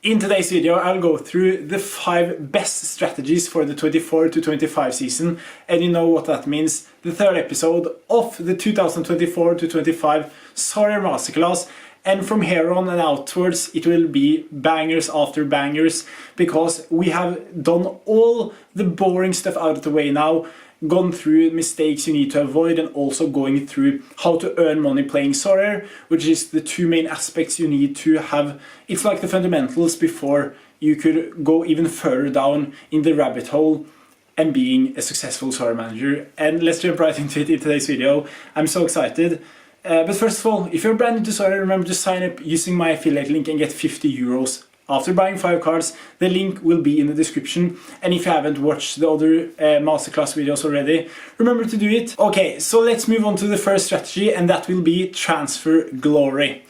In today's video, I'll go through the 5 best strategies for the 24 to 25 season, and you know what that means. The third episode of the 2024 to 25 Sorare Masterclass, and from here on and outwards it will be bangers after bangers, because we have done all the boring stuff out of the way now, gone through mistakes you need to avoid, and also going through how to earn money playing Sorare, which is the 2 main aspects you need to have. It's like the fundamentals before you could go even further down in the rabbit hole and being a successful Sorare manager. And let's jump right into it in today's video. I'm so excited. But first of all, if you're brand new to Sorare, remember to sign up using my affiliate link and get 50 euros after buying 5 cards. The link will be in the description, and if you haven't watched the other masterclass videos already, remember to do it. Okay, so let's move on to the first strategy, and that will be transfer glory.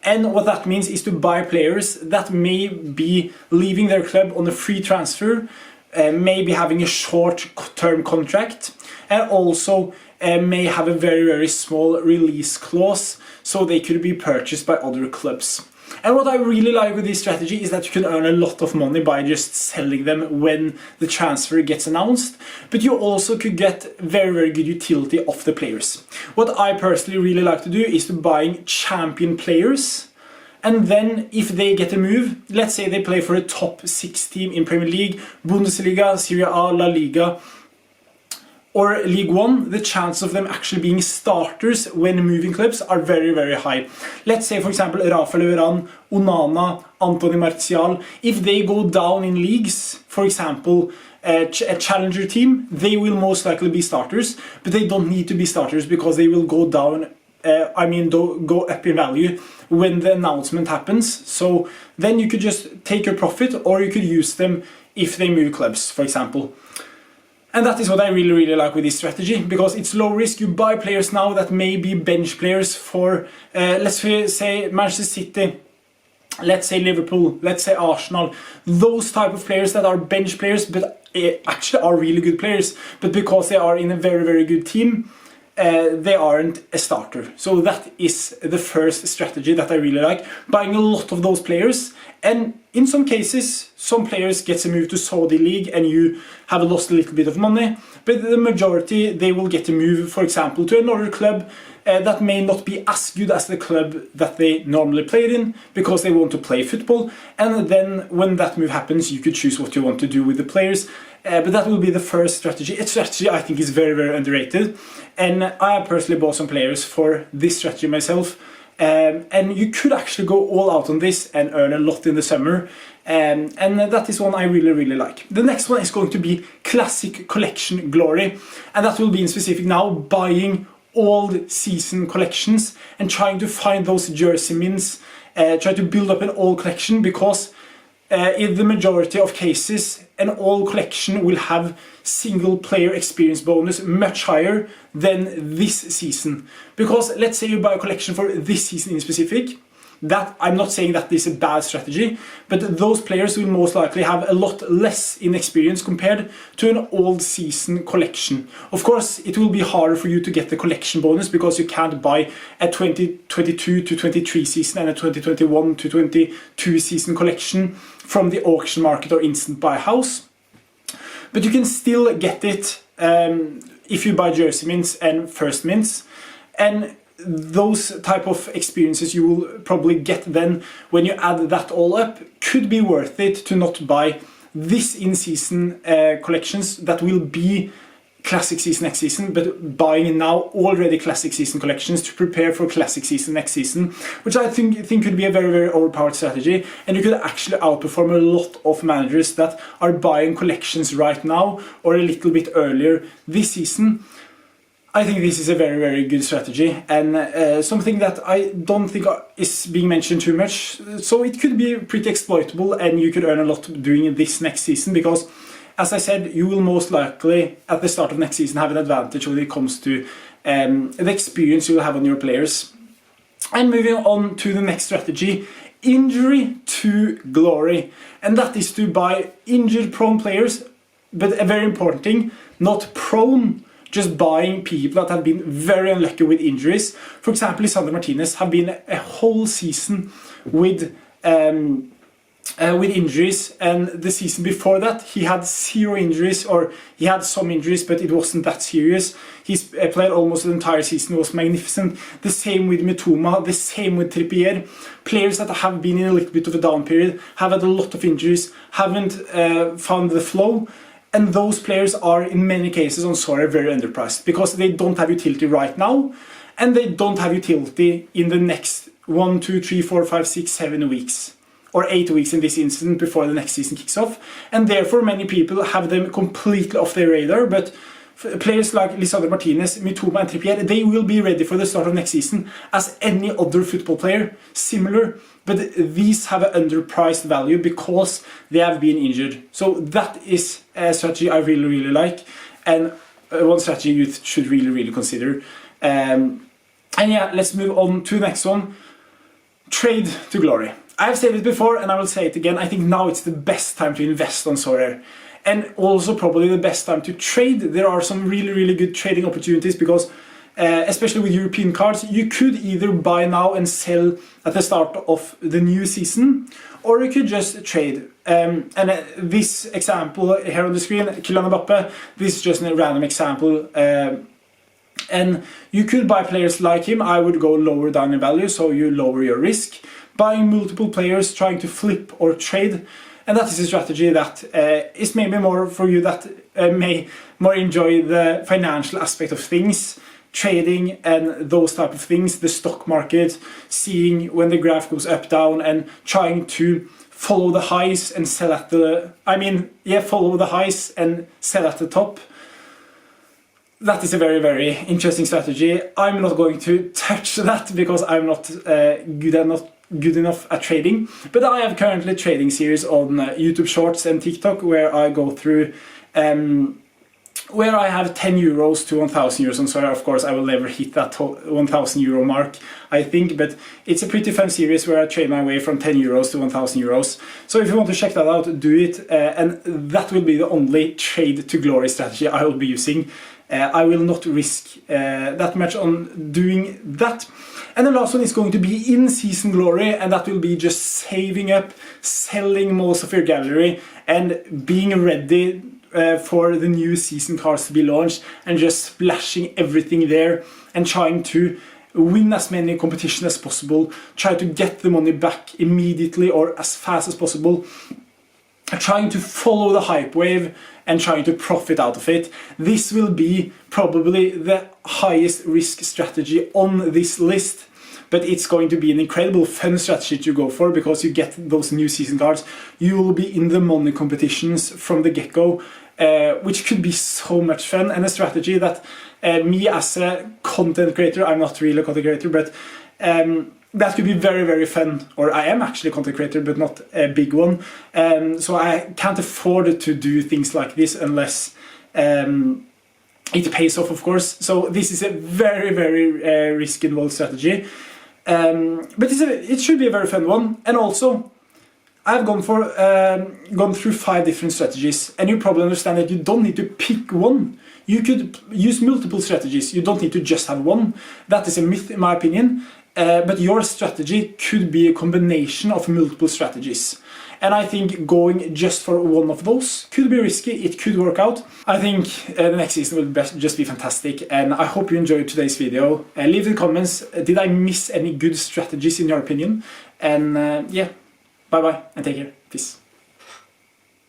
And what that means is to buy players that may be leaving their club on a free transfer, maybe having a short-term contract, and also may have a very small release clause, so they could be purchased by other clubs. And what I really like with this strategy is that you can earn a lot of money by just selling them when the transfer gets announced, but you also could get very good utility of the players. What I personally really like to do is to buying champion players, and then if they get a move, let's say they play for a top 6 team in Premier League, Bundesliga, Serie A, La Liga, or League 1, the chance of them actually being starters when moving clubs are very high. Let's say, for example, Rafael Varane, Onana, Anthony Martial, if they go down in leagues, for example, a challenger team, they will most likely be starters, but they don't need to be starters because they will go down, go up in value when the announcement happens. So then you could just take your profit, or you could use them if they move clubs, for example. And that is what I really like with this strategy, because it's low risk. You buy players now that may be bench players for, let's say, Manchester City, let's say Liverpool, let's say Arsenal. Those type of players that are bench players, but actually are really good players. But because they are in a very good team, they aren't a starter. So that is the first strategy that I really like. Buying a lot of those players, and in some cases, some players get a move to Saudi League and you have lost a little bit of money, but the majority, they will get a move, for example, to another club that may not be as good as the club that they normally played in, because they want to play football. And then when that move happens, you could choose what you want to do with the players. But that will be the first strategy. A strategy I think is very underrated, and I have personally bought some players for this strategy myself. And you could actually go all out on this and earn a lot in the summer, and that is one I really like. The next one is going to be Classic Collection Glory, and that will be in specific now buying old season collections and trying to find those jersey mints, try to build up an old collection, because in the majority of cases an old collection will have single player experience bonus much higher than this season. Because let's say you buy a collection for this season in specific, that I'm not saying that this is a bad strategy, but those players will most likely have a lot less in experience compared to an old season collection. Of course, it will be harder for you to get the collection bonus, because you can't buy a 2022 to 23 season and a 2021 to 22 season collection from the auction market or instant buy house. But you can still get it if you buy jersey mints and first mints, and those type of experiences you will probably get then when you add that all up. Could be worth it to not buy this in-season collections that will be classic season next season, but buying now already classic season collections to prepare for classic season next season, which I think could be a very overpowered strategy. And you could actually outperform a lot of managers that are buying collections right now or a little bit earlier this season. I think this is a very good strategy, and something that I don't think is being mentioned too much. So it could be pretty exploitable, and you could earn a lot doing this next season, because, as I said, you will most likely at the start of next season have an advantage when it comes to the experience you will have on your players. And moving on to the next strategy, injury to glory, and that is to buy injured prone players, but a very important thing, not prone, just buying people that have been very unlucky with injuries. For example, Lisandro Martinez have been a whole season with with injuries, and the season before that he had 0 injuries, or he had some injuries but it wasn't that serious. He's played almost the entire season, was magnificent. The same with Mitoma, the same with Trippier. Players that have been in a little bit of a down period, have had a lot of injuries, haven't found the flow, and those players are in many cases on Sorare very underpriced because they don't have utility right now, and they don't have utility in the next 1, 2, 3, 4, 5, 6, 7 weeks. Or 8 weeks in this instance before the next season kicks off, and therefore many people have them completely off their radar. But players like Lisandro Martinez, Mitoma and Trippier, they will be ready for the start of next season as any other football player, similar, but these have an underpriced value because they have been injured. So that is a strategy I really like, and one strategy you should really consider. And yeah, let's move on to the next one. Trade to glory. I've said it before and I will say it again, I think now it's the best time to invest on Sorare. And also probably the best time to trade. There are some really good trading opportunities because, especially with European cards, you could either buy now and sell at the start of the new season, or you could just trade. This example here on the screen, Kylian Mbappe, this is just a random example. And you could buy players like him. I would go lower down in value, so you lower your risk. Buying multiple players, trying to flip or trade, and that is a strategy that is maybe more for you that may more enjoy the financial aspect of things, trading and those type of things, the stock market, seeing when the graph goes up, down, and trying to follow the highs and sell at the, follow the highs and sell at the top. That is a very interesting strategy. I'm not going to touch that because I'm not good enough at trading, but I have currently a trading series on YouTube Shorts and TikTok where I go through where I have 10 euros to 1,000 euros on Sorare. Of course I will never hit that 1,000 euro mark, I think, but it's a pretty fun series where I trade my way from 10 euros to 1,000 euros. So if you want to check that out, do it, and that will be the only trade to glory strategy I will be using. I will not risk that much on doing that. And the last one is going to be in-season glory, and that will be just saving up, selling most of your gallery, and being ready for the new season cards to be launched, and just splashing everything there, and trying to win as many competitions as possible, try to get the money back immediately or as fast as possible, trying to follow the hype wave and trying to profit out of it. This will be probably the highest risk strategy on this list, but it's going to be an incredible fun strategy to go for because you get those new season cards. You will be in the money competitions from the get-go, which could be so much fun, and a strategy that me as a content creator, I'm not really a content creator, but that could be very fun, or I am actually a content creator but not a big one, so I can't afford to do things like this unless it pays off, of course. So this is a very risk involved strategy, but it should be a very fun one. And also I've gone through 5 different strategies, and you probably understand that you don't need to pick one. You could use multiple strategies, you don't need to just have one. That is a myth in my opinion. But your strategy could be a combination of multiple strategies. And I think going just for one of those could be risky, it could work out. I think the next season will just be fantastic, and I hope you enjoyed today's video. Leave in the comments, did I miss any good strategies in your opinion? And yeah, bye bye and take care, peace.